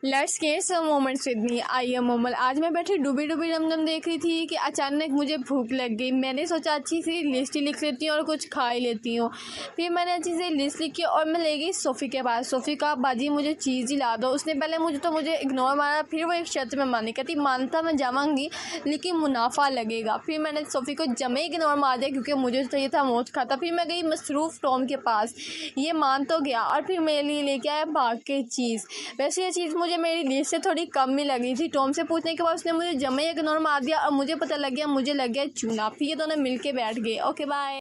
Let's get some moments with me. I am Momal. आज मैं बैठी डूबी डूबी रमदम देख रही थी कि अचानक मुझे भूख लग गई। मैंने सोचा अच्छी सी लिस्ट ही लिख लेती हूँ और कुछ खा ही लेती हूँ। फिर मैंने अच्छी सी लिस्ट लिखी और मैं ले गई सोफ़ी के पास। सोफ़ी कहा बाजी मुझे चीज़ ही ला दो। उसने पहले मुझे इग्नोर मारा, फिर वो एक शर्त में मानी, कहती मानता मैं जावांगी लेकिन मुनाफा लगेगा। फिर मैंने सोफ़ी को जमे इग्नोर मार दिया क्योंकि मुझे चाहिए था मौज खाता। फिर मैं गई मसरूफ़ टॉम के पास, ये मान तो गया और फिर मेरे लिए लेके आया भाग के चीज़। वैसे ये चीज़ मुझे मेरी लिस्ट से थोड़ी कम ही लगी थी। टॉम से पूछने के बाद उसने मुझे जमे इग्नोर मार दिया और मुझे पता लग गया मुझे लग गया चूना। फिर ये दोनों मिल के बैठ गए। Okay bye.